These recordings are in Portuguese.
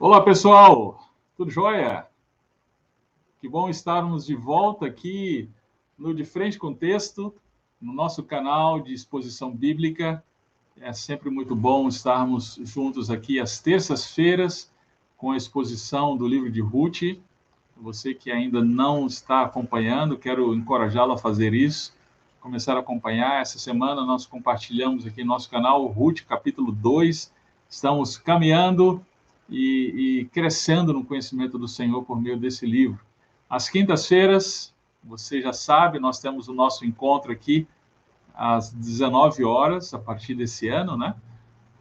Olá, pessoal! Tudo jóia? Que bom estarmos de volta aqui no De Frente com Texto, no nosso canal de exposição bíblica. É sempre muito bom estarmos juntos aqui às terças-feiras com a exposição do livro de Ruth. Você que ainda não está acompanhando, quero encorajá-lo a fazer isso, começar a acompanhar. Essa semana nós compartilhamos aqui no nosso canal Ruth, capítulo 2. Estamos caminhando e crescendo no conhecimento do Senhor por meio desse livro. Às quintas-feiras, você já sabe, nós temos o nosso encontro aqui às 19 horas, a partir desse ano, né?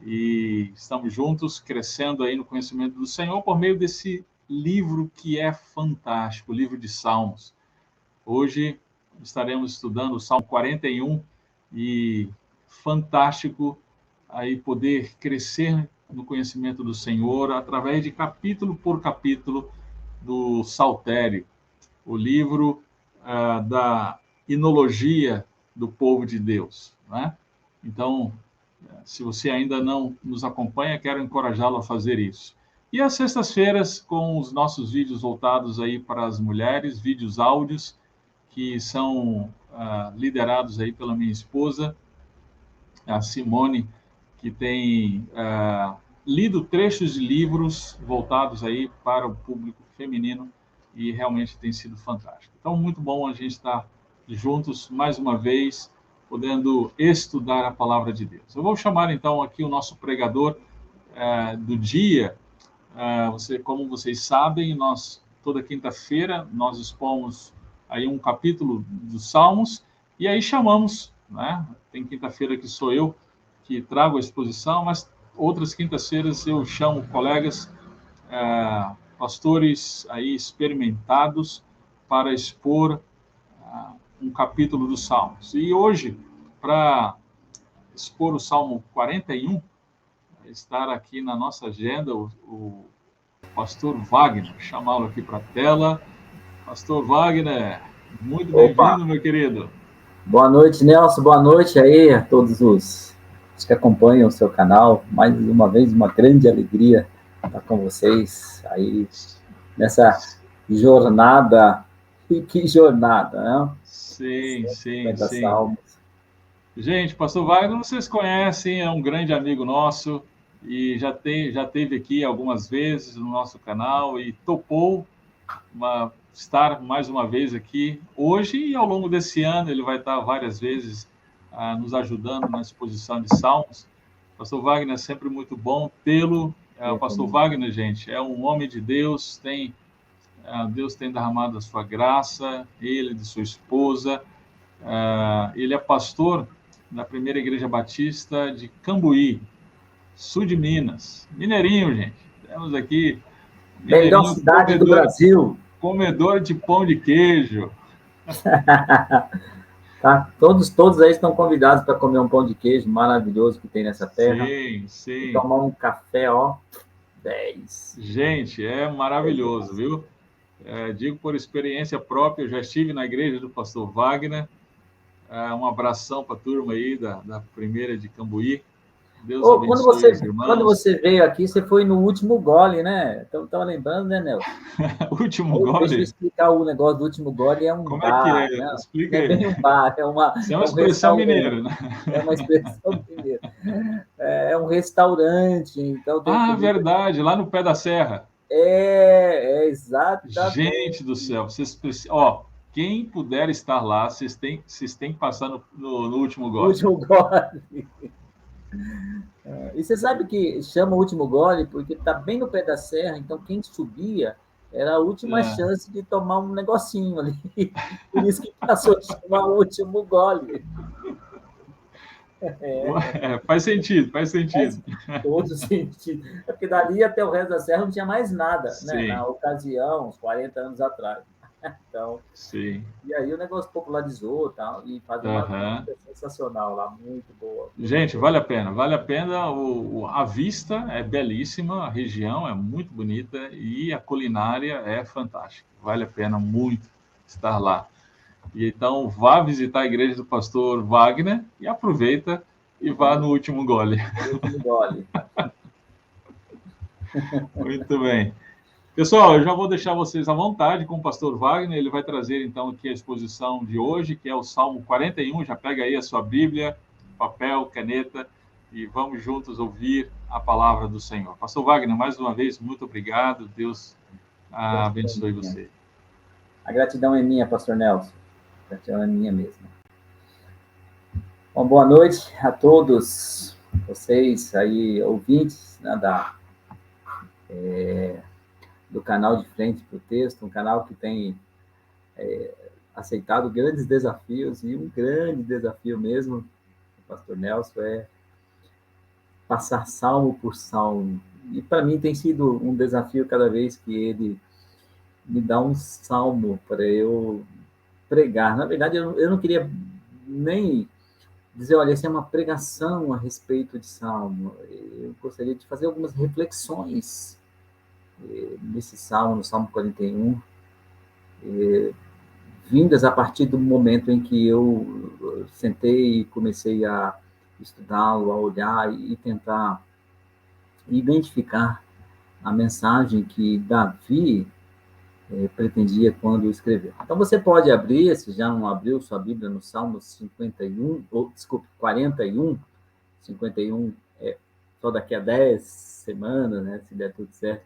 E estamos juntos, crescendo aí no conhecimento do Senhor por meio desse livro que é fantástico, o livro de Salmos. Hoje estaremos estudando o Salmo 41 e fantástico aí poder crescer no conhecimento do Senhor através de capítulo por capítulo do Saltério, o livro da enologia do povo de Deus, né? Então, se você ainda não nos acompanha, quero encorajá-lo a fazer isso. E às sextas-feiras, com os nossos vídeos voltados aí para as mulheres, vídeos áudios, que são liderados aí pela minha esposa, a Simone, que tem lido trechos de livros voltados aí para o público feminino e realmente tem sido fantástico. Então, muito bom a gente estar juntos mais uma vez, podendo estudar a palavra de Deus. Eu vou chamar então aqui o nosso pregador do dia. Como vocês sabem, nós toda quinta-feira nós expomos aí um capítulo dos Salmos e aí chamamos, né? Tem quinta-feira que sou eu que trago a exposição, mas outras quintas-feiras eu chamo colegas, pastores aí experimentados para expor um capítulo dos Salmos. E hoje, para expor o Salmo 41, estar aqui na nossa agenda o pastor Wagner, vou chamá-lo aqui para a tela. Pastor Wagner, muito bem-vindo, meu querido. Boa noite, Nelson. Boa noite aí a todos os que acompanham o seu canal. Mais uma vez, uma grande alegria estar com vocês aí nessa jornada. E que jornada, né? Sim. Salmos. Gente, pastor Wagner, vocês conhecem, é um grande amigo nosso e já teve aqui algumas vezes no nosso canal e topou estar mais uma vez aqui hoje e ao longo desse ano ele vai estar várias vezes nos ajudando na exposição de Salmos. Pastor Wagner, é sempre muito bom tê-lo. O pastor Wagner, gente, é um homem de Deus, Deus tem derramado a sua graça, ele, de sua esposa. Ele é pastor da Primeira Igreja Batista de Cambuí, sul de Minas. Mineirinho, gente. Temos aqui... Melhor cidade do Brasil. Comedor de pão de queijo. Tá? Todos aí estão convidados para comer um pão de queijo maravilhoso que tem nessa terra. Sim. E tomar um café, 10. Gente, é maravilhoso, viu? Digo por experiência própria, eu já estive na igreja do pastor Wagner. Um abração para a turma aí da Primeira de Cambuí. Deus abençoe os irmãos. Quando você veio aqui, você foi no último gole, né? Então, estava lembrando, né, Nelson? Último gole? Deixa eu explicar o negócio do último gole. É um Como bar. É que é? Né? Explica aí. É bem um bar. Isso é uma expressão mineira, né? É uma expressão mineira. É um restaurante. Então verdade. Lá no pé da serra. Exato. Gente do céu. Vocês precisam... quem puder estar lá, vocês têm que passar no último gole. Último gole. E você sabe que chama o último gole porque está bem no pé da serra, então quem subia era a última chance de tomar um negocinho ali. Por isso que passou a chamar o último gole. Faz sentido. Faz todo sentido. Porque dali até o resto da serra não tinha mais nada, né? Na ocasião, uns 40 anos atrás. Então, sim. E aí o negócio popularizou tal, e faz uma vida sensacional lá, muito boa. Gente, vale a pena. A vista é belíssima, a região é muito bonita e a culinária é fantástica. Vale a pena muito estar lá. E então, vá visitar a igreja do pastor Wagner e aproveita e vá no último gole. No último gole. Muito bem. Pessoal, eu já vou deixar vocês à vontade com o pastor Wagner. Ele vai trazer, então, aqui a exposição de hoje, que é o Salmo 41. Já pega aí a sua Bíblia, papel, caneta, e vamos juntos ouvir a palavra do Senhor. Pastor Wagner, mais uma vez, muito obrigado. Deus abençoe você. A gratidão é minha, pastor Nelson. A gratidão é minha mesmo. Bom, boa noite a todos vocês aí, ouvintes, né, do canal De Frente para o Texto, um canal que tem aceitado grandes desafios, e um grande desafio mesmo, do pastor Nelson, é passar salmo por salmo. E para mim tem sido um desafio cada vez que ele me dá um salmo para eu pregar. Na verdade, eu não queria nem dizer, olha, essa é uma pregação a respeito de salmo. Eu gostaria de fazer algumas reflexões nesse salmo, no Salmo 41, vindas a partir do momento em que eu sentei e comecei a estudá-lo, a olhar e tentar identificar a mensagem que Davi pretendia quando escreveu. Então, você pode abrir, se já não abriu sua Bíblia, no Salmo 51, ou, desculpe, 41, 51 é só daqui a 10 semanas, né, se der tudo certo.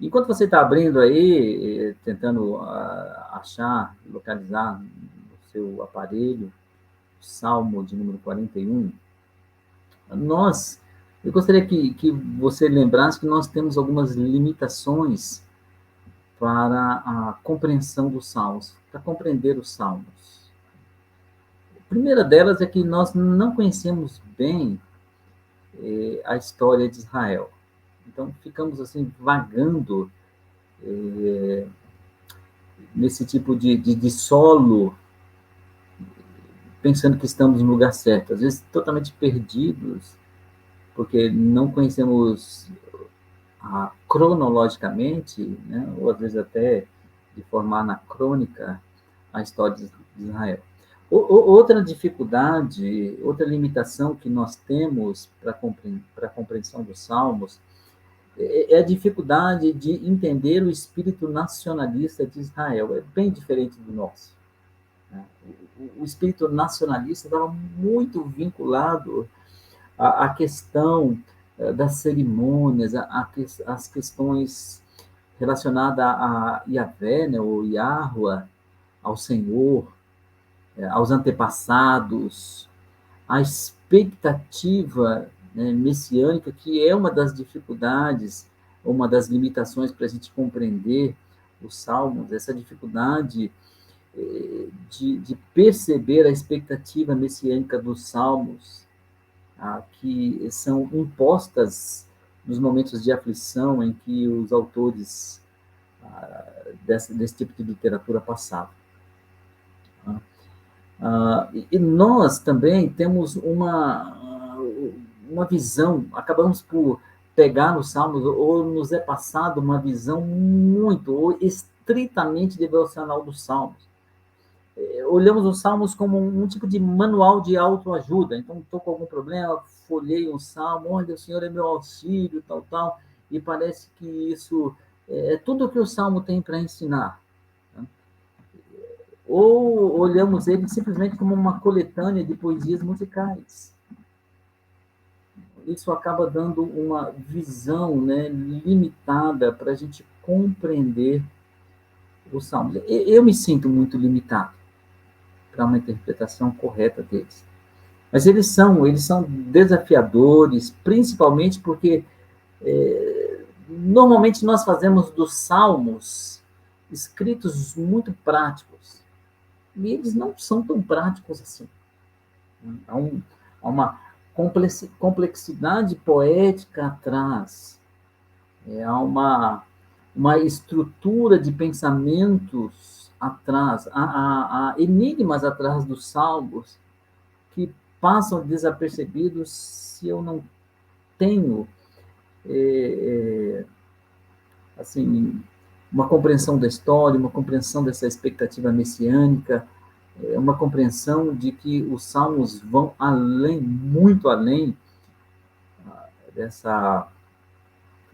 Enquanto você está abrindo aí, tentando achar, localizar no seu aparelho, o Salmo de número 41, eu gostaria que você lembrasse que nós temos algumas limitações para a compreensão dos Salmos, para compreender os Salmos. A primeira delas é que nós não conhecemos bem a história de Israel. Então, ficamos assim, vagando nesse tipo de solo, pensando que estamos no lugar certo. Às vezes, totalmente perdidos, porque não conhecemos cronologicamente, né, ou às vezes até de forma anacrônica, a história de Israel. Outra dificuldade, outra limitação que nós temos para a compreensão dos Salmos é a dificuldade de entender o espírito nacionalista de Israel. É bem diferente do nosso. O espírito nacionalista estava muito vinculado à questão das cerimônias, as questões relacionadas a Yahvé, né, ou Yahweh, ao Senhor, aos antepassados, a expectativa, né, messiânica, que é uma das dificuldades, uma das limitações para a gente compreender os Salmos, essa dificuldade de perceber a expectativa messiânica dos Salmos, que são impostas nos momentos de aflição em que os autores desse tipo de literatura passavam. E nós também temos uma visão, acabamos por pegar nos Salmos, ou nos é passado uma visão muito, ou estritamente devocional dos Salmos. Olhamos os Salmos como um tipo de manual de autoajuda. Então, estou com algum problema, folhei um Salmo, olha, o Senhor é meu auxílio, tal, e parece que isso é tudo o que o Salmo tem para ensinar. Ou olhamos ele simplesmente como uma coletânea de poesias musicais. Isso acaba dando uma visão, né, limitada para a gente compreender os Salmos. Eu me sinto muito limitado para uma interpretação correta deles. Mas eles são desafiadores, principalmente porque normalmente nós fazemos dos Salmos escritos muito práticos. E eles não são tão práticos assim. Há uma complexidade poética atrás. Há uma estrutura de pensamentos atrás. Há enigmas atrás dos Salmos que passam desapercebidos se eu não tenho assim, uma compreensão da história, uma compreensão dessa expectativa messiânica, uma compreensão de que os Salmos vão além, muito além dessa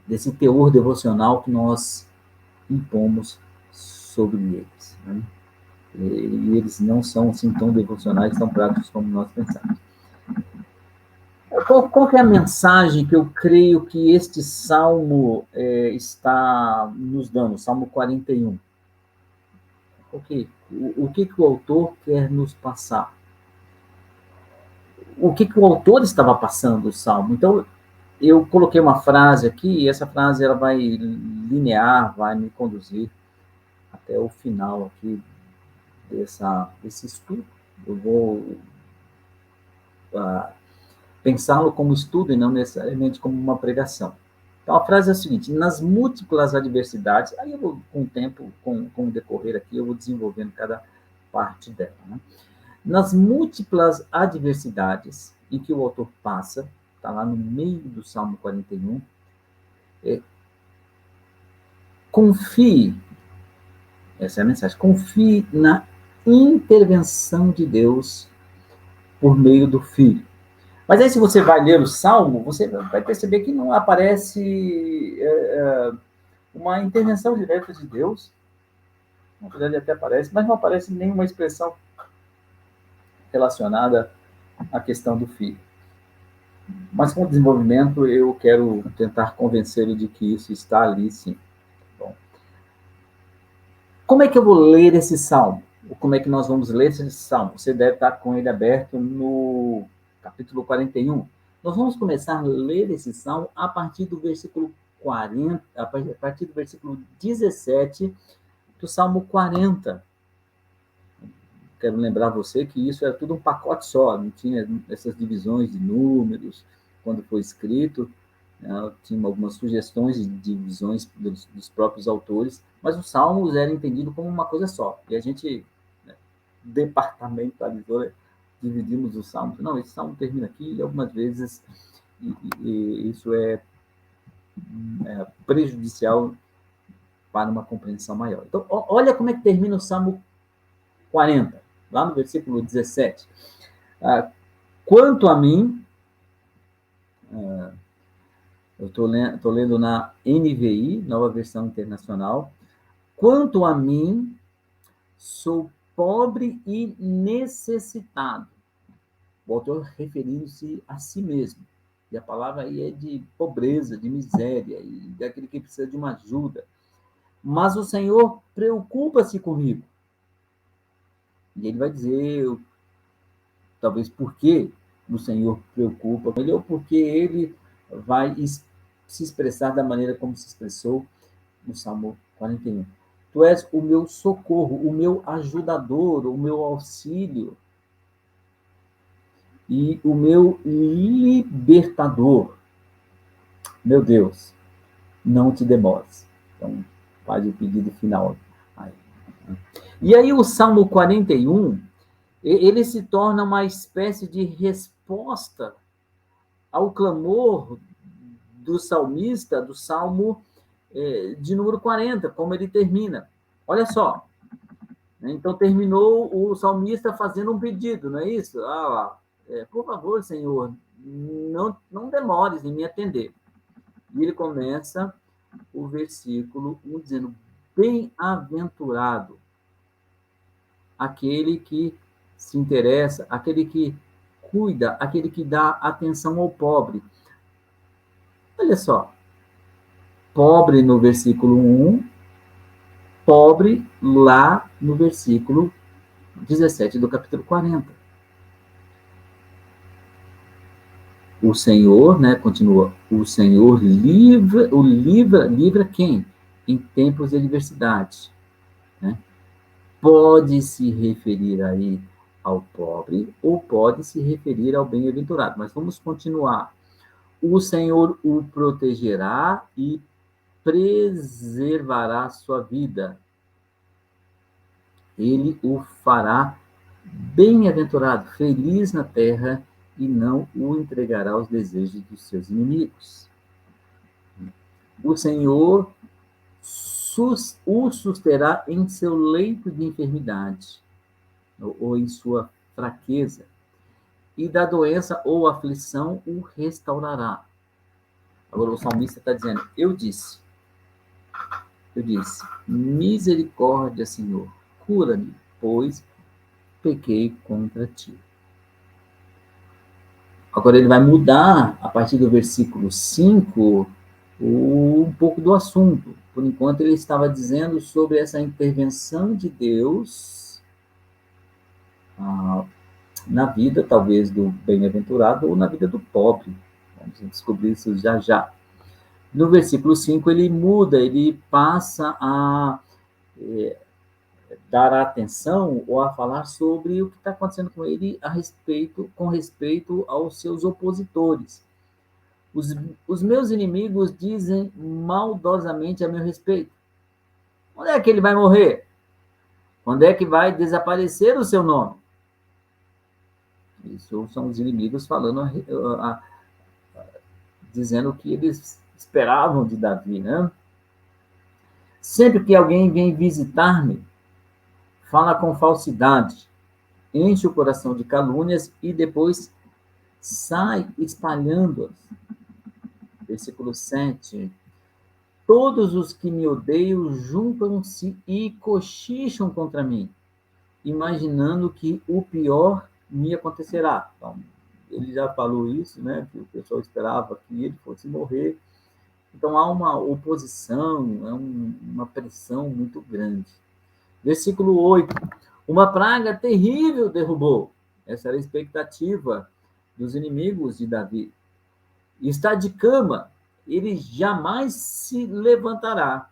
desse teor devocional que nós impomos sobre eles. Né? E eles não são assim tão devocionais, tão práticos como nós pensamos. Qual que é a mensagem que eu creio que este salmo está nos dando? Salmo 41. O que o autor quer nos passar? O que o autor estava passando, o salmo? Então, eu coloquei uma frase aqui, e essa frase ela vai linear, vai me conduzir até o final aqui desse estudo. Eu vou pensá-lo como estudo e não necessariamente como uma pregação. Então, a frase é a seguinte: nas múltiplas adversidades, aí eu vou, com o tempo, com o decorrer aqui, eu vou desenvolvendo cada parte dela. Né? Nas múltiplas adversidades em que o autor passa, está lá no meio do Salmo 41, confie, essa é a mensagem, confie na intervenção de Deus por meio do Filho. Mas aí, se você vai ler o Salmo, você vai perceber que não aparece uma intervenção direta de Deus. Na verdade, até aparece, mas não aparece nenhuma expressão relacionada à questão do Filho. Mas com o desenvolvimento, eu quero tentar convencê-lo de que isso está ali, sim. Bom, como é que eu vou ler esse Salmo? Ou como é que nós vamos ler esse Salmo? Você deve estar com ele aberto no capítulo 41. Nós vamos começar a ler esse Salmo a partir do versículo 40, a partir do versículo 17 do Salmo 40. Quero lembrar você que isso era tudo um pacote só, não tinha essas divisões de números quando foi escrito, né? Tinha algumas sugestões de divisões dos próprios autores, mas os salmos eram entendidos como uma coisa só. E a gente, né, departamentalizou, dividimos os salmos. Não, esse salmo termina aqui, e algumas vezes e isso é prejudicial para uma compreensão maior. Então, olha como é que termina o Salmo 40, lá no versículo 17. Quanto a mim, eu estou lendo na NVI, Nova Versão Internacional, quanto a mim, sou pobre e necessitado. O autor referindo-se a si mesmo. E a palavra aí é de pobreza, de miséria, e daquele que precisa de uma ajuda. Mas o Senhor preocupa-se comigo. E ele vai dizer, talvez, por que o Senhor preocupa com ele, ou porque ele vai se expressar da maneira como se expressou no Salmo 41. Tu és o meu socorro, o meu ajudador, o meu auxílio e o meu libertador. Meu Deus, não te demores. Então, faz o pedido final. E aí o Salmo 41, ele se torna uma espécie de resposta ao clamor do salmista, do Salmo de número 40, como ele termina. Olha só. Então, terminou o salmista fazendo um pedido, não é isso? Por favor, Senhor, não demores em me atender. E ele começa o versículo 1 dizendo: bem-aventurado aquele que se interessa, aquele que cuida, aquele que dá atenção ao pobre. Olha só, pobre no versículo 1, pobre lá no versículo 17 do capítulo 40. O Senhor, né, continua, o Senhor livra quem? Em tempos de adversidade. Né? Pode se referir aí ao pobre ou pode se referir ao bem-aventurado. Mas vamos continuar. O Senhor o protegerá e preservará sua vida. Ele o fará bem-aventurado, feliz na terra, e não o entregará aos desejos dos seus inimigos. O Senhor o susterá em seu leito de enfermidade, ou em sua fraqueza, e da doença ou aflição o restaurará. Agora o salmista está dizendo, eu disse, misericórdia, Senhor, cura-me, pois pequei contra ti. Agora ele vai mudar, a partir do versículo 5, um pouco do assunto. Por enquanto ele estava dizendo sobre essa intervenção de Deus na vida, talvez, do bem-aventurado ou na vida do pobre. Vamos descobrir isso já já. No versículo 5 ele muda, ele passa a dar atenção ou a falar sobre o que está acontecendo com ele com respeito aos seus opositores. Os meus inimigos dizem maldosamente a meu respeito. Quando é que ele vai morrer? Quando é que vai desaparecer o seu nome? Isso são os inimigos falando, dizendo o que eles esperavam de Davi, né? Sempre que alguém vem visitar-me, fala com falsidade, enche o coração de calúnias e depois sai espalhando-as. Versículo 7. Todos os que me odeiam juntam-se e cochicham contra mim, imaginando que o pior me acontecerá. Então, ele já falou isso, né? Que o pessoal esperava que ele fosse morrer. Então, há uma oposição, uma pressão muito grande. Versículo 8. Uma praga terrível derrubou. Essa era a expectativa dos inimigos de Davi. Está de cama, ele jamais se levantará.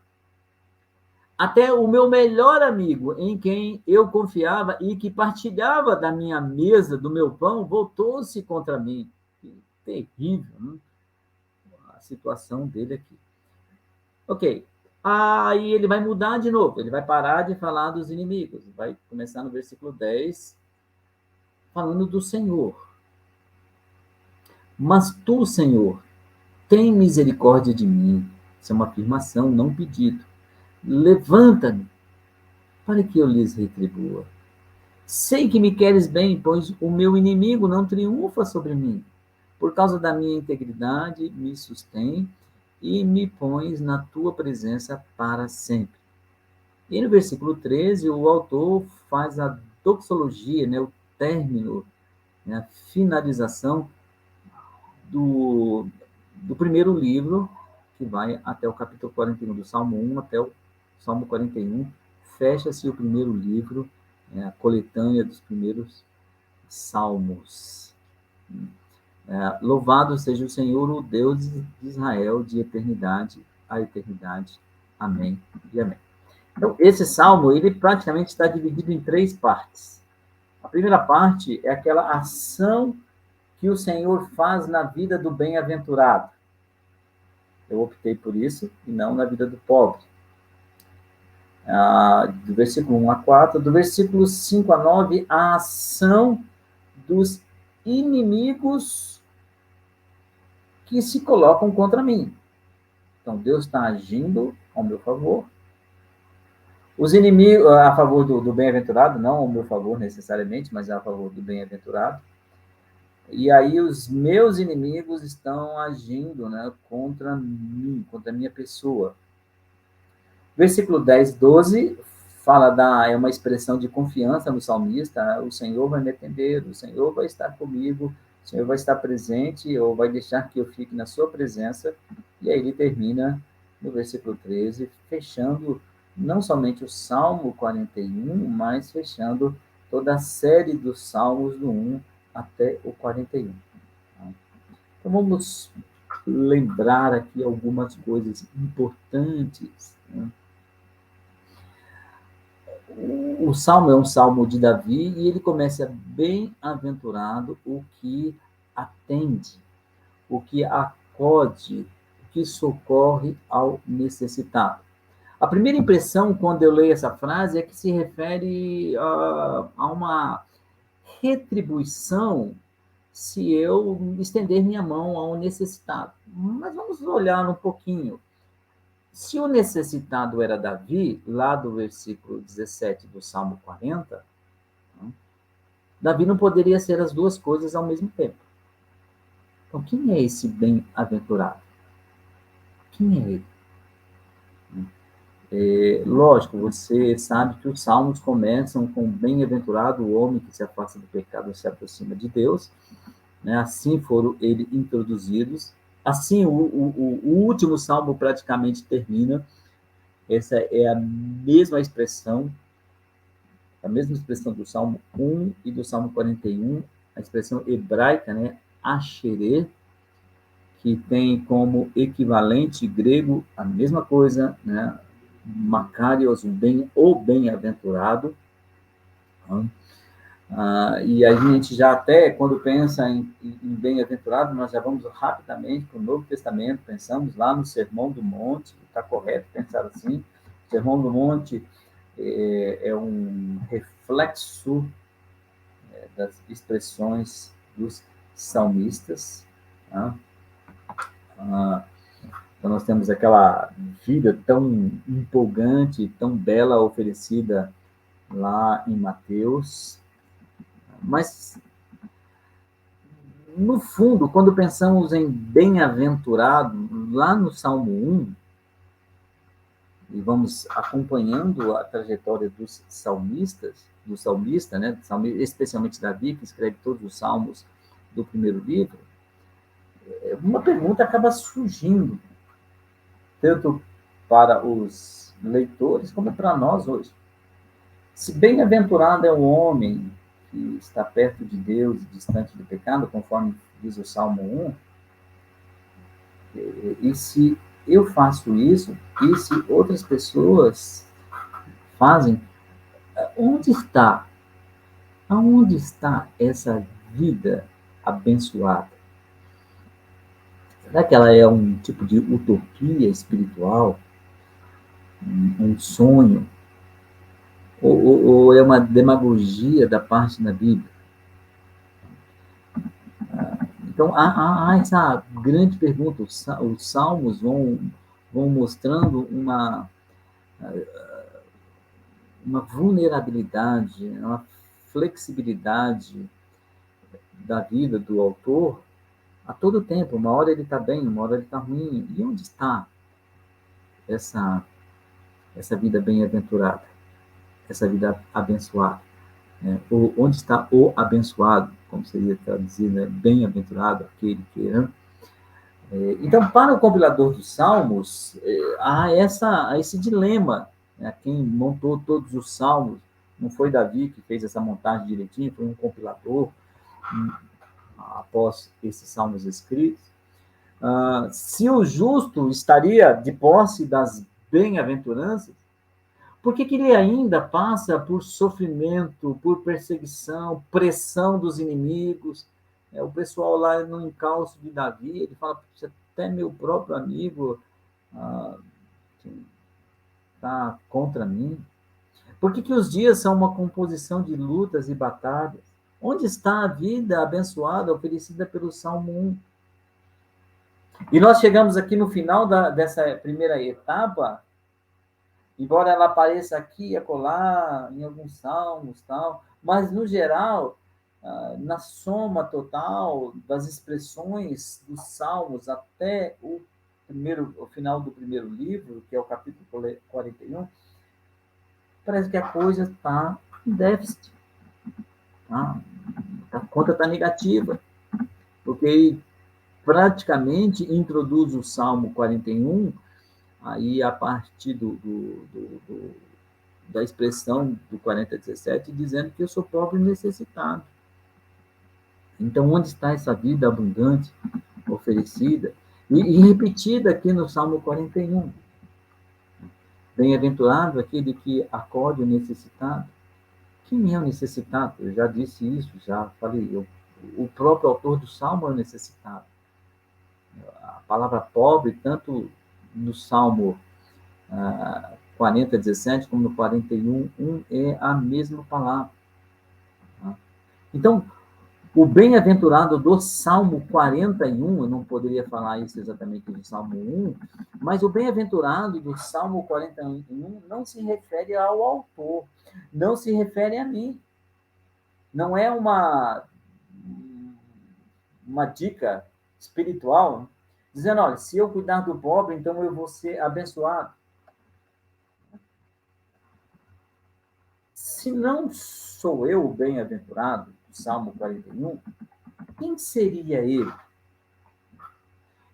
Até o meu melhor amigo, em quem eu confiava e que partilhava da minha mesa, do meu pão, voltou-se contra mim. Que terrível, né? A situação dele aqui. Ok. Aí ele vai mudar de novo, ele vai parar de falar dos inimigos, vai começar no versículo 10, falando do Senhor. Mas tu, Senhor, tem misericórdia de mim. Isso é uma afirmação, não um pedido. Levanta-me, para que eu lhes retribua. Sei que me queres bem, pois o meu inimigo não triunfa sobre mim. Por causa da minha integridade, me sustém e me pões na tua presença para sempre. E no versículo 13, o autor faz a doxologia, né, o término, né, a finalização do primeiro livro, que vai até o capítulo 41 do Salmo 1 até o Salmo 41. Fecha-se o primeiro livro, a coletânea dos primeiros salmos. Louvado seja o Senhor, o Deus de Israel, de eternidade a eternidade. Amém e amém. Então, esse salmo, ele praticamente está dividido em 3 partes. A primeira parte é aquela ação que o Senhor faz na vida do bem-aventurado. Eu optei por isso e não na vida do pobre. Do versículo 1 a 4, do versículo 5 a 9, a ação dos inimigos que se colocam contra mim. Então, Deus está agindo ao meu favor. Os inimigos, a favor do bem-aventurado, não ao meu favor necessariamente, mas a favor do bem-aventurado. E aí os meus inimigos estão agindo, né, contra mim, contra a minha pessoa. Versículo 10, 12, é uma expressão de confiança no salmista. O Senhor vai me atender, o Senhor vai estar comigo, o Senhor vai estar presente, ou vai deixar que eu fique na sua presença. E aí ele termina no versículo 13, fechando não somente o Salmo 41, mas fechando toda a série dos Salmos do 1 até o 41. Então vamos lembrar aqui algumas coisas importantes, né? O Salmo é um Salmo de Davi e ele começa bem-aventurado o que atende, o que acode, o que socorre ao necessitado. A primeira impressão, quando eu leio essa frase, é que se refere a uma retribuição se eu estender minha mão ao necessitado. Mas vamos olhar um pouquinho. Se o necessitado era Davi, lá do versículo 17 do Salmo 40, Davi não poderia ser as duas coisas ao mesmo tempo. Então, quem é esse bem-aventurado? Quem é ele? Lógico, você sabe que os salmos começam com bem-aventurado o homem que se afasta do pecado e se aproxima de Deus, né? Assim foram ele introduzidos. Assim, o último salmo praticamente termina. Essa é a mesma expressão do Salmo 1 e do Salmo 41, a expressão hebraica, né? Asherê, que tem como equivalente grego a mesma coisa, né? Makarios, o bem-aventurado. Né? E a gente já até, quando pensa em bem-aventurado, nós já vamos rapidamente para o Novo Testamento, pensamos lá no Sermão do Monte, está correto pensar assim, o Sermão do Monte é um reflexo das expressões dos salmistas. Tá? Então, nós temos aquela vida tão empolgante, tão bela oferecida lá em Mateus, mas, no fundo, quando pensamos em bem-aventurado, lá no Salmo 1, e vamos acompanhando a trajetória dos salmistas, do salmista, né, especialmente Davi, que escreve todos os salmos do primeiro livro, uma pergunta acaba surgindo, tanto para os leitores como para nós hoje. Se bem-aventurado é o homem que está perto de Deus e distante do pecado, conforme diz o Salmo 1, e se eu faço isso, e se outras pessoas fazem, onde está? Aonde está essa vida abençoada? Será que ela é um tipo de utopia espiritual? Um sonho? Ou é uma demagogia da parte da Bíblia? Então, há essa grande pergunta. Os salmos vão mostrando uma vulnerabilidade, uma flexibilidade da vida do autor a todo tempo. Uma hora ele está bem, uma hora ele está ruim. E onde está essa vida bem-aventurada? Essa vida abençoada? Onde está o abençoado? Como seria traduzido, né? Bem-aventurado, aquele que... Né? Então, para o compilador dos Salmos, há esse dilema. Né? Quem montou todos os Salmos não foi Davi que fez essa montagem direitinho, foi um compilador após esses Salmos escritos. Se o justo estaria de posse das bem-aventuranças, por que ele ainda passa por sofrimento, por perseguição, pressão dos inimigos? O pessoal lá no encalço de Davi, ele fala, até meu próprio amigo está contra mim. Por que os dias são uma composição de lutas e batalhas? Onde está a vida abençoada oferecida pelo Salmo 1? E nós chegamos aqui no final dessa primeira etapa, embora ela apareça aqui e acolá, em alguns salmos, tal, mas, no geral, na soma total das expressões dos salmos até o final do primeiro livro, que é o capítulo 41, parece que a coisa está em déficit. Tá? A conta está negativa, porque praticamente introduz o Salmo 41, aí a partir da expressão do 40:17, dizendo que eu sou pobre e necessitado. Então, onde está essa vida abundante oferecida? E repetida aqui no Salmo 41. Bem-aventurado aquele que acode o necessitado. Quem é o necessitado? Eu já disse isso, já falei. O próprio autor do Salmo é o necessitado. A palavra pobre, tanto no Salmo 40:17 como no 41:1, é a mesma palavra. Então, o bem-aventurado do Salmo 41, eu não poderia falar isso exatamente do Salmo 1, mas o bem-aventurado do Salmo 41 não se refere ao autor, não se refere a mim. Não é uma dica espiritual dizendo, olha, se eu cuidar do pobre, então eu vou ser abençoado. Se não sou eu o bem-aventurado, Salmo 41, quem seria ele?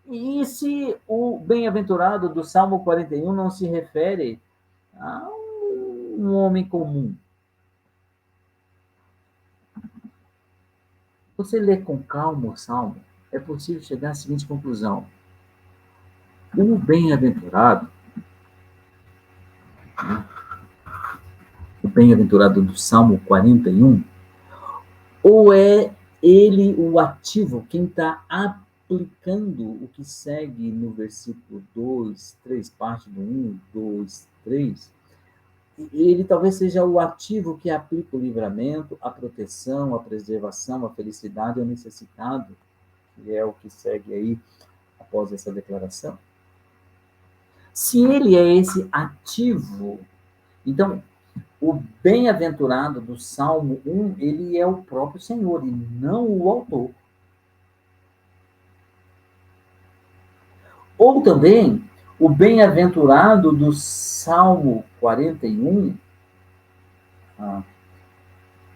E se o bem-aventurado do Salmo 41 não se refere a um homem comum? Você lê com calma o Salmo, é possível chegar à seguinte conclusão. O bem-aventurado, o bem-aventurado do Salmo 41, ou é ele o ativo, quem está aplicando o que segue no versículo 2, 3, parte do 1, 2, 3, ele talvez seja o ativo que aplica o livramento, a proteção, a preservação, a felicidade ao necessitado, que é o que segue aí após essa declaração. Se ele é esse ativo, então o bem-aventurado do Salmo 1, ele é o próprio Senhor e não o autor. Ou também, o bem-aventurado do Salmo 41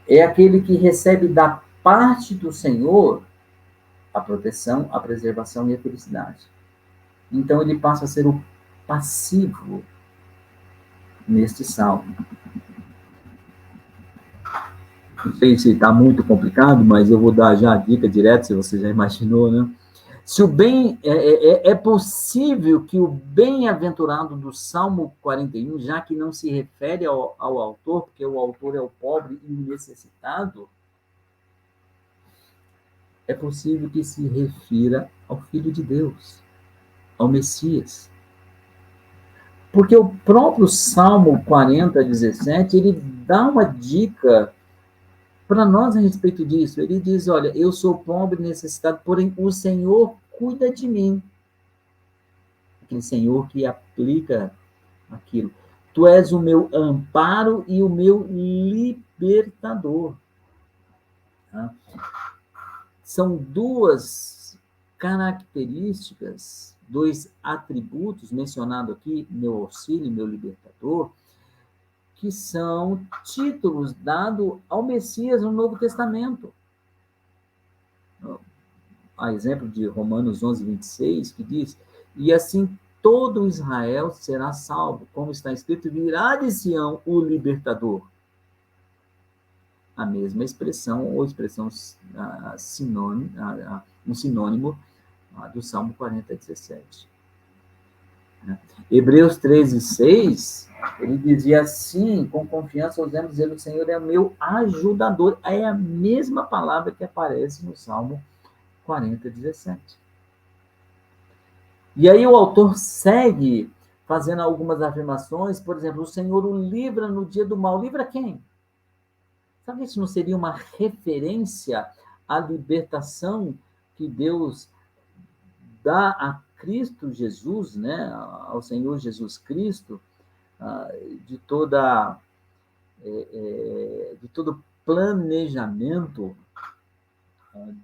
é aquele que recebe da parte do Senhor a proteção, a preservação e a felicidade. Então ele passa a ser o passivo neste salmo. Não sei se está muito complicado, mas eu vou dar já a dica direto, se você já imaginou, né? Se o bem é possível que o bem-aventurado do Salmo 41, já que não se refere ao autor, porque o autor é o pobre e o necessitado, é possível que se refira ao Filho de Deus, ao Messias. Porque o próprio Salmo 40, 17, ele dá uma dica para nós a respeito disso. Ele diz, olha, eu sou pobre e necessitado, porém o Senhor cuida de mim. Aquele Senhor que aplica aquilo. Tu és o meu amparo e o meu libertador. Tá? São duas características, dois atributos mencionados aqui, meu auxílio, meu libertador, que são títulos dados ao Messias no Novo Testamento. A exemplo de Romanos 11, 26, que diz, e assim todo Israel será salvo, como está escrito, virá de Sião o libertador. A mesma expressão, ou expressão um sinônimo do Salmo 40, 17. Hebreus 13, 6, ele dizia assim, com confiança, ousemos dizer, o Senhor é meu ajudador. É a mesma palavra que aparece no Salmo 40, 17. E aí o autor segue fazendo algumas afirmações, por exemplo, o Senhor o livra no dia do mal. Livra quem? Sabe que isso não seria uma referência à libertação que Deus dá a Cristo Jesus, né, ao Senhor Jesus Cristo, de todo planejamento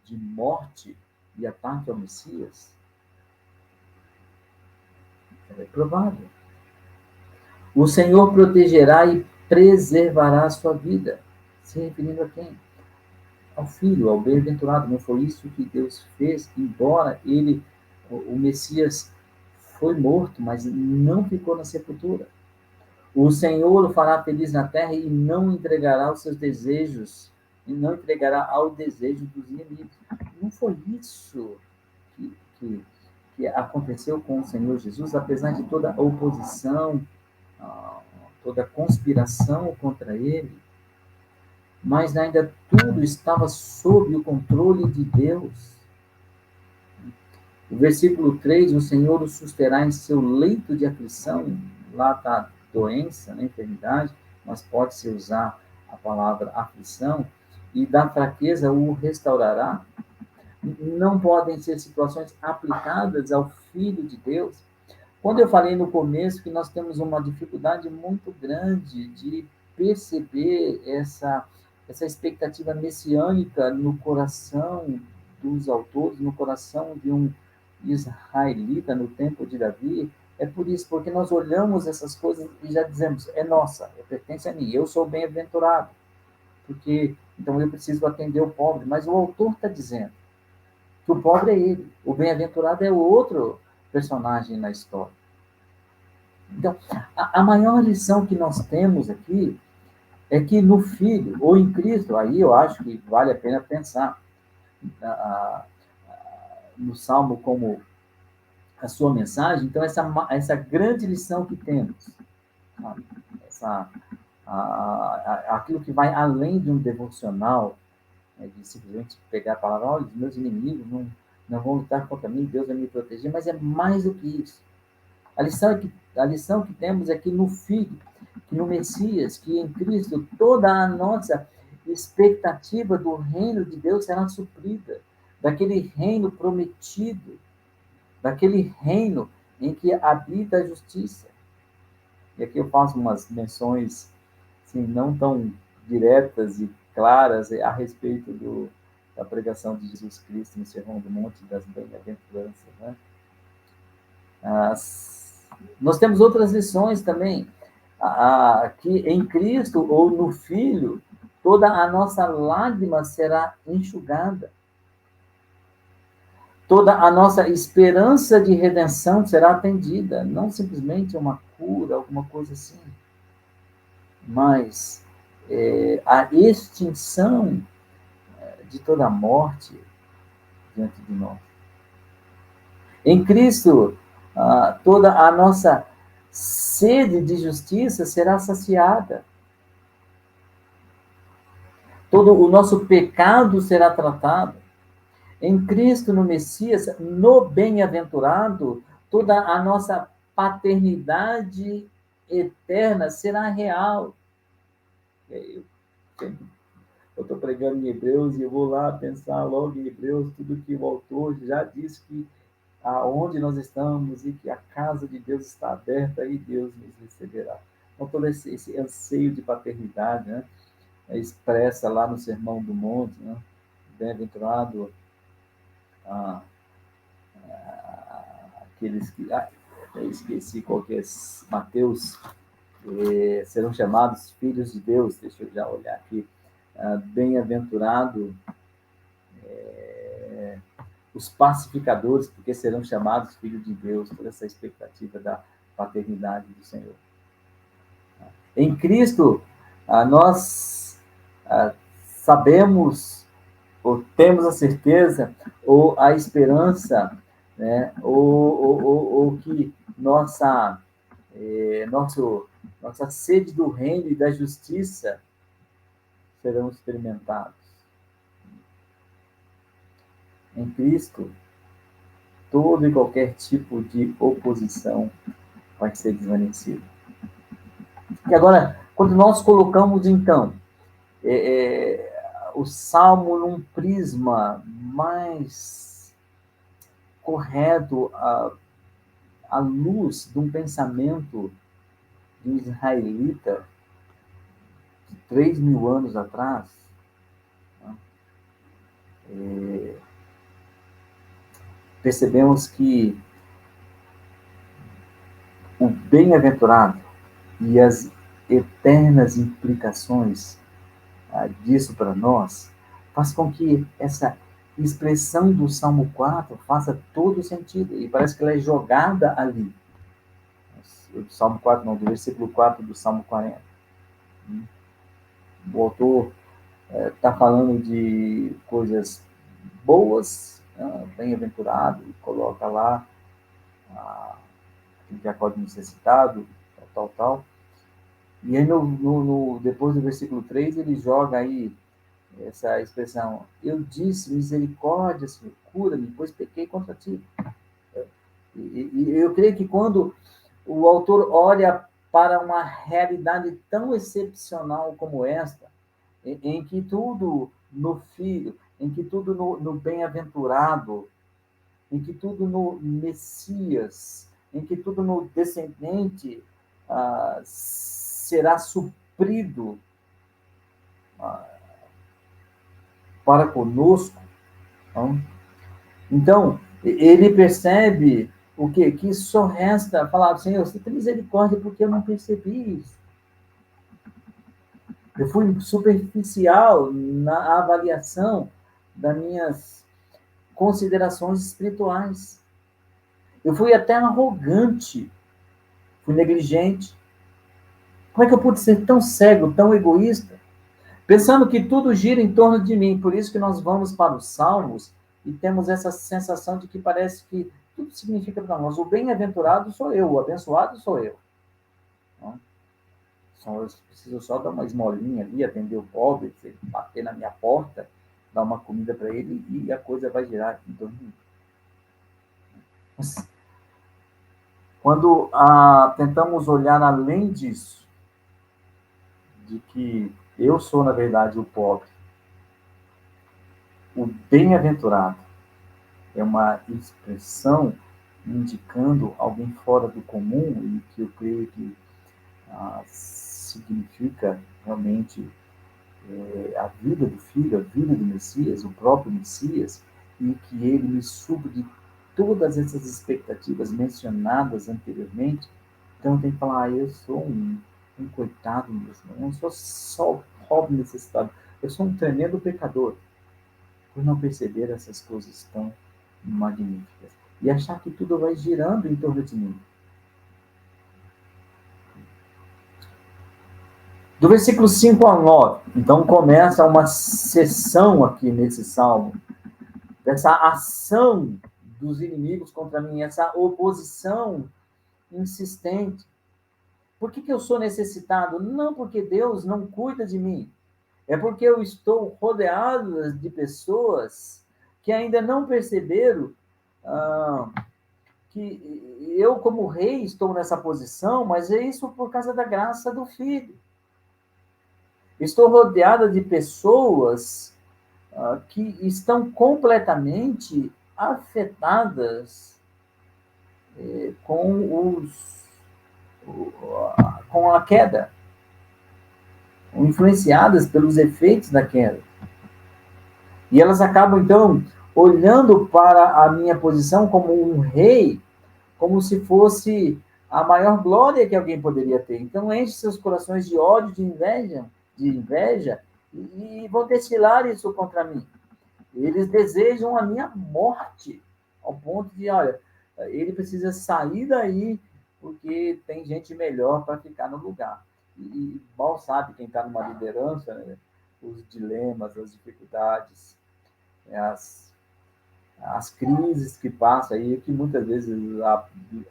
de morte e ataque ao Messias? É provável. O Senhor protegerá e preservará a sua vida. Se referindo a quem? Ao Filho, ao bem-aventurado. Não foi isso que Deus fez, embora o Messias foi morto, mas não ficou na sepultura. O Senhor o fará feliz na terra e não entregará os seus desejos, e não entregará ao desejo dos inimigos. Não foi isso que aconteceu com o Senhor Jesus, apesar de toda a oposição, toda a conspiração contra ele, mas ainda tudo estava sob o controle de Deus. O versículo 3, o Senhor o susterá em seu leito de aflição. Lá está a doença, a enfermidade, mas pode-se usar a palavra aflição. E da fraqueza o restaurará. Não podem ser situações aplicadas ao Filho de Deus. Quando eu falei no começo que nós temos uma dificuldade muito grande de perceber essa expectativa messiânica no coração dos autores, no coração de um israelita no tempo de Davi, é por isso, porque nós olhamos essas coisas e já dizemos, é nossa, pertence a mim, eu sou bem-aventurado, porque então eu preciso atender o pobre, mas o autor está dizendo que o pobre é ele, o bem-aventurado é o outro personagem na história. Então, a maior lição que nós temos aqui é que no Filho, ou em Cristo, aí eu acho que vale a pena pensar no Salmo como a sua mensagem. Então, essa grande lição que temos, sabe? Aquilo que vai além de um devocional, né, de simplesmente pegar a palavra, olha, os meus inimigos não vão lutar contra mim, Deus vai me proteger, mas é mais do que isso. A lição que temos é que no Filho, que no Messias, que em Cristo, toda a nossa expectativa do reino de Deus será suprida, daquele reino prometido, daquele reino em que habita a justiça. E aqui eu faço umas menções assim, não tão diretas e claras a respeito da pregação de Jesus Cristo no Sermão do Monte das Bem-aventuranças, né? Nós temos outras lições também, que em Cristo ou no Filho, toda a nossa lágrima será enxugada. Toda a nossa esperança de redenção será atendida, não simplesmente uma cura, alguma coisa assim, mas a extinção de toda a morte diante de nós. Em Cristo, toda a nossa sede de justiça será saciada. Todo o nosso pecado será tratado. Em Cristo, no Messias, no bem-aventurado, toda a nossa paternidade eterna será real. Eu estou pregando em Hebreus e eu vou lá pensar logo em Hebreus tudo que o autor já disse que aonde nós estamos e que a casa de Deus está aberta e Deus nos receberá. Então, todo esse anseio de paternidade, né, expressa lá no Sermão do Monte, né, bem-aventurado aqueles que... eu esqueci qual que é, Mateus, serão chamados filhos de Deus, deixa eu já olhar aqui, bem-aventurado os pacificadores, porque serão chamados filhos de Deus, por essa expectativa da paternidade do Senhor. Em Cristo, nós sabemos, ou temos a certeza, ou a esperança, né, ou que nossa sede do reino e da justiça serão experimentados. Em Cristo, todo e qualquer tipo de oposição vai ser desvanecido. E agora, quando nós colocamos, então, o Salmo num prisma mais correto, à luz de um pensamento de um israelita de 3.000 anos atrás, né, percebemos que o bem-aventurado e as eternas implicações disso para nós faz com que essa expressão do Salmo 4 faça todo sentido, e parece que ela é jogada ali. Do Salmo 4, não, do versículo 4 do Salmo 40. O autor está falando de coisas boas, bem-aventurado, e coloca lá que acorde necessitado, tal. E aí, depois do versículo 3, ele joga aí essa expressão: eu disse, misericórdia, Senhor, cura-me, pois pequei contra ti. E eu creio que quando o autor olha para uma realidade tão excepcional como esta, em que tudo no Filho, em que tudo no bem-aventurado, em que tudo no Messias, em que tudo no descendente será suprido para conosco. Então, Ele percebe o quê? Que só resta falar, Senhor, você tem misericórdia porque eu não percebi isso. Eu fui superficial na avaliação das minhas considerações espirituais. Eu fui até arrogante, fui negligente. Como é que eu pude ser tão cego, tão egoísta? Pensando que tudo gira em torno de mim. Por isso que nós vamos para os Salmos e temos essa sensação de que parece que tudo significa para nós. O bem-aventurado sou eu, o abençoado sou eu. Não? Eu preciso só dar uma esmolinha ali, atender o pobre, se ele bater na minha porta, dar uma comida para ele e a coisa vai girar em torno de mim. Mas, quando tentamos olhar além disso, de que eu sou, na verdade, o pobre, o bem-aventurado é uma expressão indicando alguém fora do comum e que eu creio que significa realmente a vida do Filho, a vida do Messias, o próprio Messias, e que ele me supre de todas essas expectativas mencionadas anteriormente. Então eu tenho que falar, eu sou um coitado mesmo, eu não sou só pobre necessitado, eu sou um tremendo pecador, por não perceber essas coisas tão magníficas e achar que tudo vai girando em torno de mim. Do versículo 5 ao 9, então começa uma sessão aqui nesse salmo, dessa ação dos inimigos contra mim, essa oposição insistente. Por que eu sou necessitado? Não porque Deus não cuida de mim, é porque eu estou rodeado de pessoas que ainda não perceberam que eu, como rei, estou nessa posição, mas é isso por causa da graça do Filho. Estou rodeada de pessoas que estão completamente afetadas com a queda, influenciadas pelos efeitos da queda. E elas acabam, então, olhando para a minha posição como um rei, como se fosse a maior glória que alguém poderia ter. Então, enche seus corações de ódio, de inveja e vão destilar isso contra mim. Eles desejam a minha morte, ao ponto de, olha, ele precisa sair daí porque tem gente melhor para ficar no lugar. E mal sabe quem está numa liderança, né, os dilemas, as dificuldades, as crises que passa aí, que muitas vezes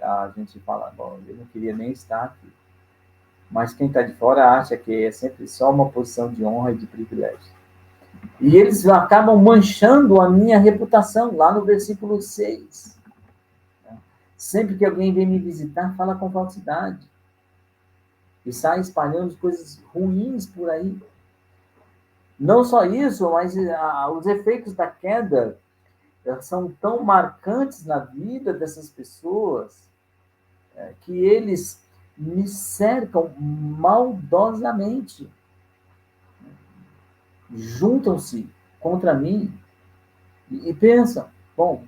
a gente fala, bom, eu não queria nem estar aqui. Mas quem está de fora acha que é sempre só uma posição de honra e de privilégio. E eles acabam manchando a minha reputação, lá no versículo 6. Sempre que alguém vem me visitar, fala com falsidade. E sai espalhando coisas ruins por aí. Não só isso, mas os efeitos da queda são tão marcantes na vida dessas pessoas que eles me cercam maldosamente. Juntam-se contra mim e pensam, bom,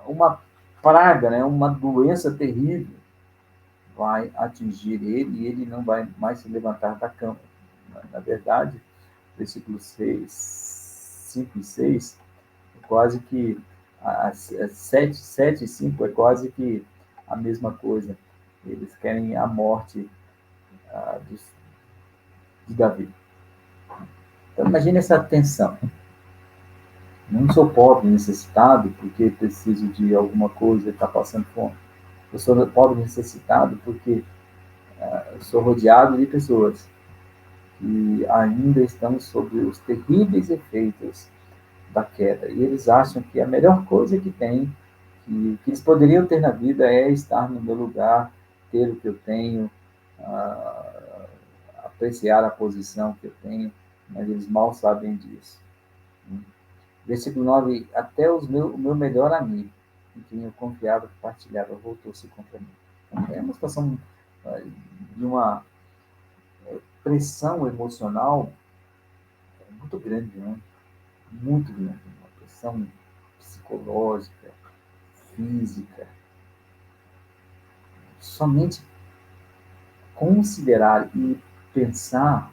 uma praga, né, uma doença terrível vai atingir ele e ele não vai mais se levantar da cama. Na verdade, versículos 5 e 6, é quase que, 7 e 5 é quase que a mesma coisa. Eles querem a morte de Davi. Então, imagine essa tensão. Não sou pobre, necessitado, porque preciso de alguma coisa e está passando fome. Eu sou pobre, necessitado, porque sou rodeado de pessoas que ainda estão sob os terríveis efeitos da queda. E eles acham que a melhor coisa que tem, que eles poderiam ter na vida é estar no meu lugar, ter o que eu tenho, apreciar a posição que eu tenho, mas eles mal sabem disso. Versículo 9, até o meu melhor amigo, em quem eu confiava, partilhava, voltou-se contra mim. Então, é uma situação de uma pressão emocional muito grande, né? Muito grande, uma pressão psicológica, física. Somente considerar e pensar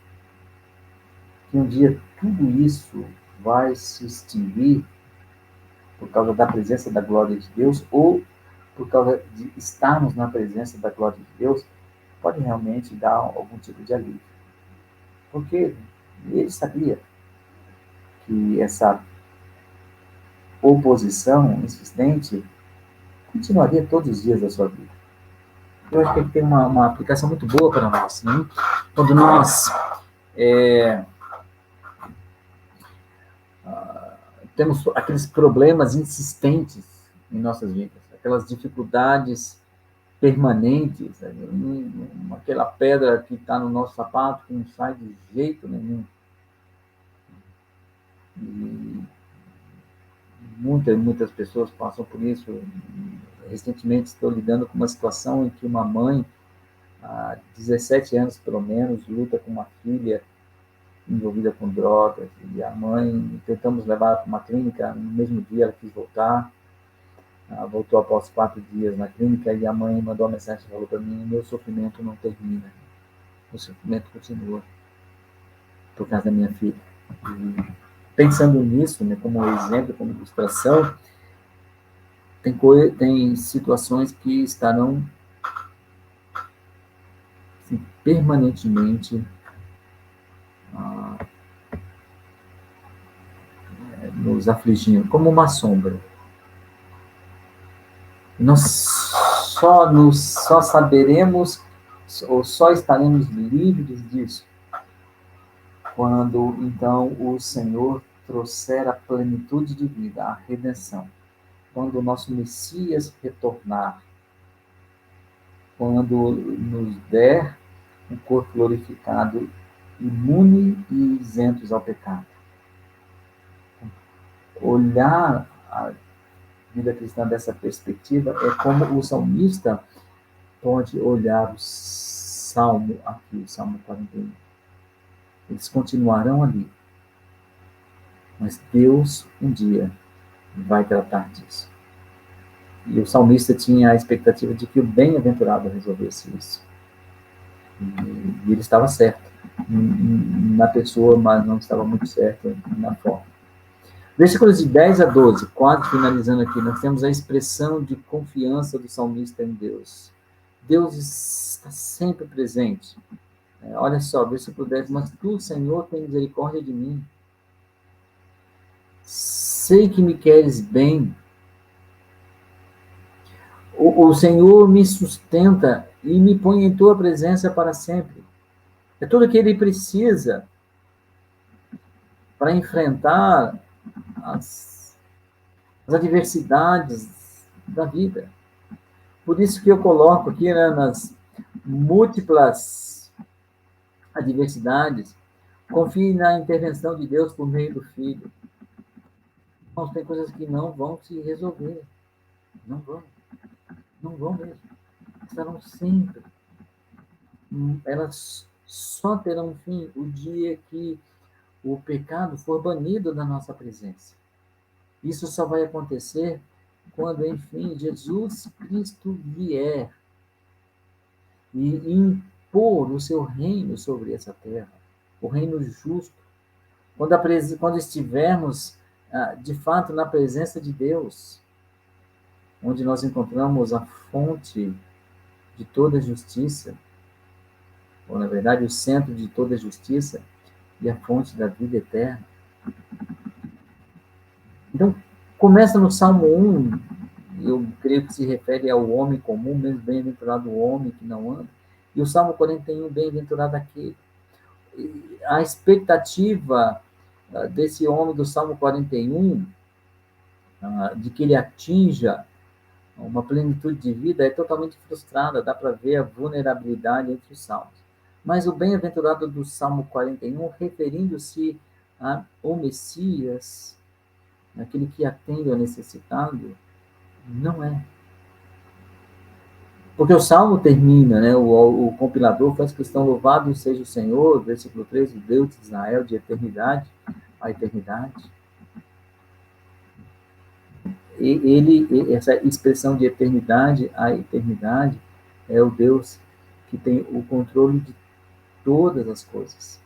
que um dia tudo isso vai se extinguir por causa da presença da glória de Deus ou por causa de estarmos na presença da glória de Deus, pode realmente dar algum tipo de alívio. Porque ele sabia que essa oposição insistente continuaria todos os dias da sua vida. Eu acho que ele tem uma aplicação muito boa para nós, né? Quando nós temos aqueles problemas insistentes em nossas vidas, aquelas dificuldades permanentes, aquela pedra que está no nosso sapato que não sai de jeito nenhum. E muitas pessoas passam por isso. Recentemente estou lidando com uma situação em que uma mãe, há 17 anos pelo menos, luta com uma filha envolvida com drogas, e a mãe, tentamos levar para uma clínica, no mesmo dia ela quis voltar, voltou após 4 dias na clínica, e a mãe mandou uma mensagem e falou para mim: meu sofrimento não termina, o sofrimento continua, por causa da minha filha. E pensando nisso, né, como exemplo, como ilustração, tem situações que estarão assim, permanentemente nos afligindo, como uma sombra. Nós só saberemos, ou só estaremos livres disso, quando, então, o Senhor trouxer a plenitude de vida, a redenção. Quando o nosso Messias retornar, quando nos der um corpo glorificado, imune e isentos ao pecado. Olhar a vida cristã dessa perspectiva é como o salmista pode olhar o Salmo aqui, o Salmo 41. Eles continuarão ali. Mas Deus, um dia, vai tratar disso. E o salmista tinha a expectativa de que o bem-aventurado resolvesse isso. E ele estava certo na pessoa, mas não estava muito certo na forma. Versículos de 10 a 12, quase finalizando aqui, nós temos a expressão de confiança do salmista em Deus. Deus está sempre presente. Olha só, versículo 10, mas tu, Senhor, tem misericórdia de mim. Sei que me queres bem. O Senhor me sustenta e me põe em tua presença para sempre. É tudo o que ele precisa para enfrentar as adversidades da vida. Por isso que eu coloco aqui, né, nas múltiplas adversidades, confie na intervenção de Deus por meio do Filho. Então, tem coisas que não vão se resolver. Não vão. Não vão mesmo. Estarão sempre. Elas só terão fim o dia que o pecado for banido da nossa presença. Isso só vai acontecer quando, enfim, Jesus Cristo vier e impor o seu reino sobre essa terra, o reino justo. Quando estivermos, de fato, na presença de Deus, onde nós encontramos a fonte de toda justiça, ou, na verdade, o centro de toda justiça e a fonte da vida eterna. Então, começa no Salmo 1, eu creio que se refere ao homem comum, mesmo bem-aventurado o homem que não anda, e o Salmo 41, bem-aventurado aquele. A expectativa desse homem do Salmo 41, de que ele atinja uma plenitude de vida, é totalmente frustrada, dá para ver a vulnerabilidade entre os salmos. Mas o bem-aventurado do Salmo 41, referindo-se ao Messias, aquele que atende ao necessitado, não é. Porque o Salmo termina, né? O compilador faz questão: louvado seja o Senhor, versículo 3, o Deus de Israel, de eternidade a eternidade. essa expressão de eternidade, a eternidade, é o Deus que tem o controle de todas as coisas.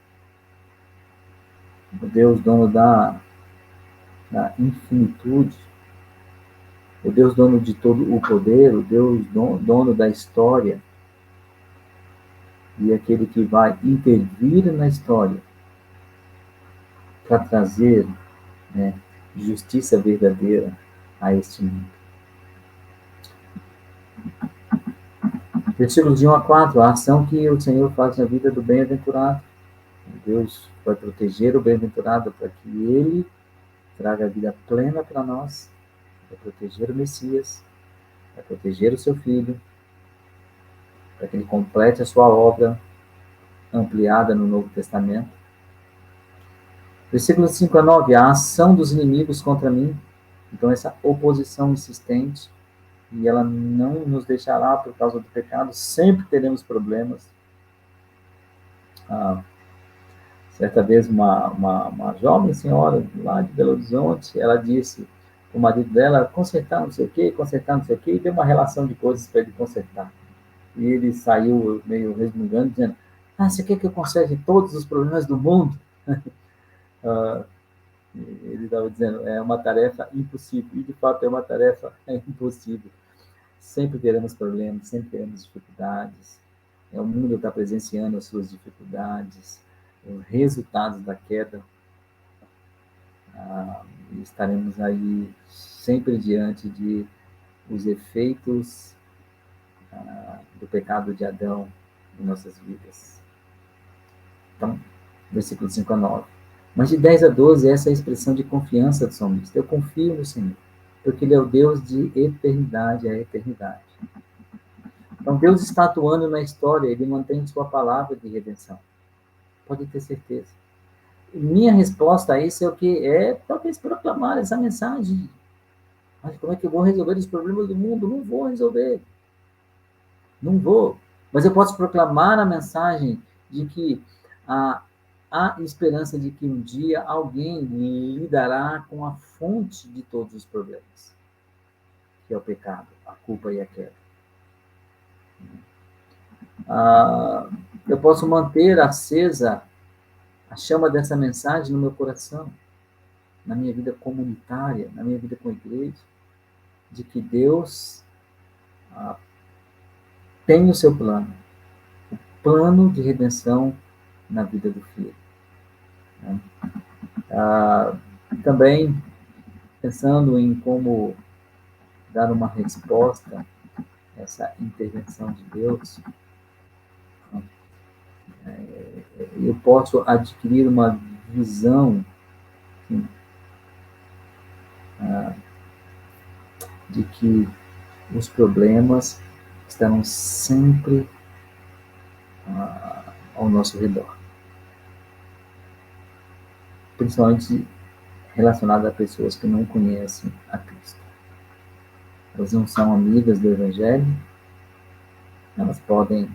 O Deus dono da infinitude, o Deus dono de todo o poder, o Deus dono da história, e aquele que vai intervir na história para trazer, né, justiça verdadeira a este mundo. Versículos de 1 a 4, a ação que o Senhor faz na vida do bem-aventurado. Deus vai proteger o bem-aventurado para que ele traga a vida plena para nós, vai proteger o Messias, vai proteger o seu filho, para que ele complete a sua obra ampliada no Novo Testamento. Versículos 5 a 9, a ação dos inimigos contra mim. Então, essa oposição insistente, e ela não nos deixará por causa do pecado, sempre teremos problemas. Certa vez, uma jovem senhora lá de Belo Horizonte, ela disse o marido dela consertar não sei o quê, e deu uma relação de coisas para ele consertar. E ele saiu meio resmungando, dizendo, você quer que eu conserte todos os problemas do mundo? Ele estava dizendo, é uma tarefa impossível, e de fato é uma tarefa impossível. Sempre teremos problemas, sempre teremos dificuldades. O mundo está presenciando as suas dificuldades, os resultados da queda. Estaremos aí sempre diante de os efeitos do pecado de Adão em nossas vidas. Então, versículo 5 a 9. Mas de 10 a 12, essa é a expressão de confiança do salmista. Eu confio no Senhor, porque Ele é o Deus de eternidade a eternidade. Então, Deus está atuando na história, Ele mantém sua palavra de redenção. Pode ter certeza. E minha resposta a isso é o que? É talvez proclamar essa mensagem. Mas como é que eu vou resolver os problemas do mundo? Não vou resolver. Não vou. Mas eu posso proclamar a mensagem de que há esperança de que um dia alguém lidará com a fonte de todos os problemas, que é o pecado, a culpa e a queda. Eu posso manter acesa a chama dessa mensagem no meu coração, na minha vida comunitária, na minha vida com a igreja, de que Deus tem o seu plano, o plano de redenção na vida do Filho. Também pensando em como dar uma resposta a essa intervenção de Deus, eu posso adquirir uma visão de que os problemas estarão sempre ao nosso redor, principalmente relacionado a pessoas que não conhecem a Cristo. Elas não são amigas do Evangelho, elas podem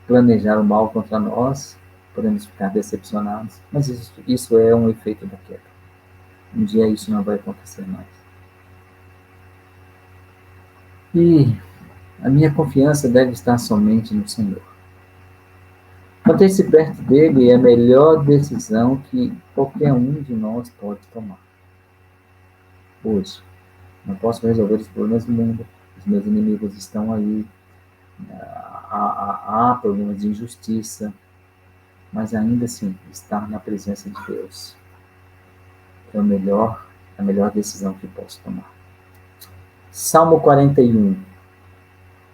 planejar o mal contra nós, podemos ficar decepcionados, mas isso é um efeito da queda. Um dia isso não vai acontecer mais. E a minha confiança deve estar somente no Senhor. Manter-se perto dele é a melhor decisão que qualquer um de nós pode tomar. Hoje, não posso resolver os problemas do mundo, os meus inimigos estão aí, há problemas de injustiça, mas ainda assim, estar na presença de Deus é a melhor decisão que posso tomar. Salmo 41.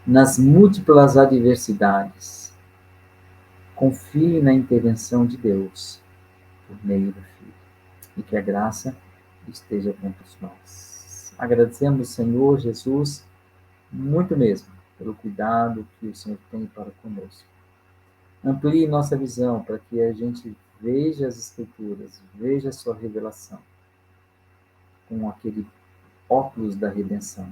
Nas múltiplas adversidades, confie na intervenção de Deus por meio do Filho, e que a graça esteja com nós. Agradecemos, Senhor Jesus, muito mesmo, pelo cuidado que o Senhor tem para conosco. Amplie nossa visão para que a gente veja as Escrituras, veja a sua revelação com aquele óculos da redenção,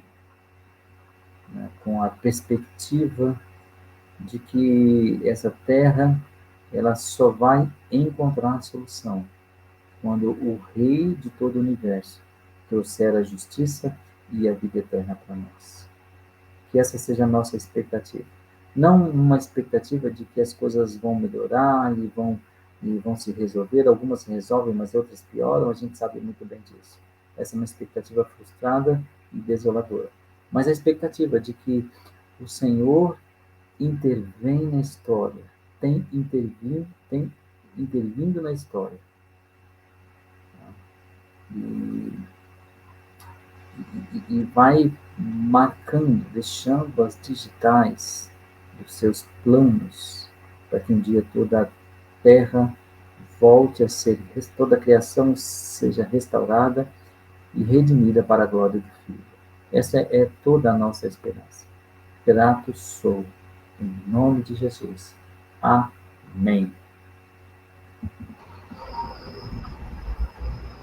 né? Com a perspectiva de que essa terra ela só vai encontrar a solução quando o Rei de todo o universo trouxer a justiça e a vida eterna para nós. Que essa seja a nossa expectativa. Não uma expectativa de que as coisas vão melhorar e vão se resolver. Algumas se resolvem, mas outras pioram. A gente sabe muito bem disso. Essa é uma expectativa frustrada e desoladora. Mas a expectativa de que o Senhor intervém na história, tem intervindo na história. E vai marcando, deixando as digitais dos seus planos, para que um dia toda a terra volte a ser, toda a criação seja restaurada e redimida para a glória do Filho. Essa é toda a nossa esperança. Grato sou, em nome de Jesus. Amém.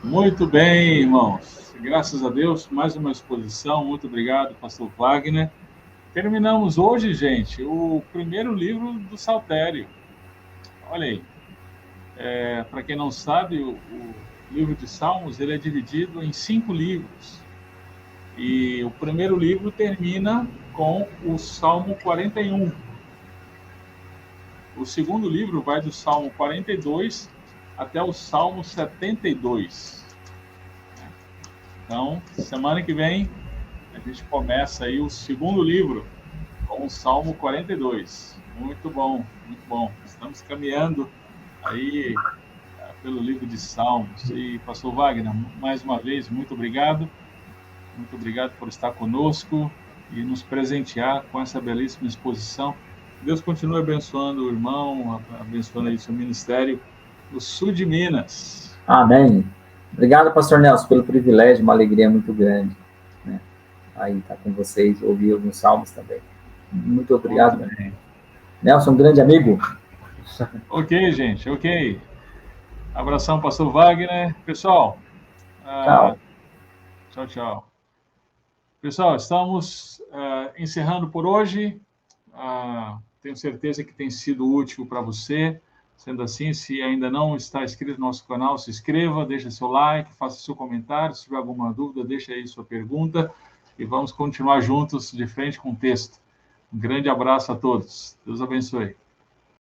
Muito bem, irmãos. Graças a Deus, mais uma exposição. Muito obrigado, pastor Wagner. Terminamos hoje, gente, o primeiro livro do Saltério. Olha aí. Para quem não sabe, o livro de Salmos ele é dividido em 5 livros. E o primeiro livro termina com o Salmo 41. O segundo livro vai do Salmo 42 até o Salmo 72. Então, semana que vem, a gente começa aí o segundo livro, com o Salmo 42. Muito bom, muito bom. Estamos caminhando aí pelo livro de Salmos. E, pastor Wagner, mais uma vez, muito obrigado. Muito obrigado por estar conosco e nos presentear com essa belíssima exposição. Deus continue abençoando o irmão, abençoando aí seu ministério no sul de Minas. Amém. Obrigado, pastor Nelson, pelo privilégio, uma alegria muito grande, né? Aí estar com vocês, ouvir alguns salmos também. Muito obrigado. Muito Nelson, um grande amigo. Ok, gente, ok. Abração, pastor Wagner. Pessoal, tchau. Tchau, tchau. Pessoal, estamos encerrando por hoje. Tenho certeza que tem sido útil para você. Sendo assim, se ainda não está inscrito no nosso canal, se inscreva, deixe seu like, faça seu comentário. Se tiver alguma dúvida, deixe aí sua pergunta. E vamos continuar juntos de frente com o texto. Um grande abraço a todos. Deus abençoe.